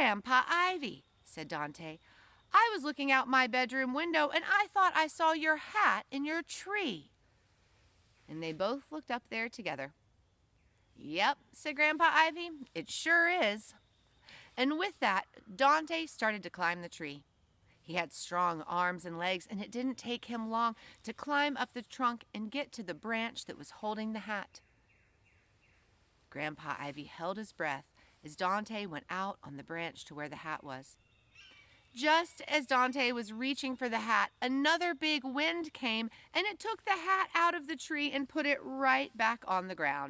Grandpa Ivy," said Dante. "I was looking out my bedroom window and I thought I saw your hat in your tree." And they both looked up there together. "Yep," said Grandpa Ivy, "it sure is." And with that, Dante started to climb the tree. He had strong arms and legs, and it didn't take him long to climb up the trunk and get to the branch that was holding the hat. Grandpa Ivy held his breath as Dante went out on the branch to where the hat was. Just as Dante was reaching for the hat, another big wind came, and it took the hat out of the tree and put it right back on the ground.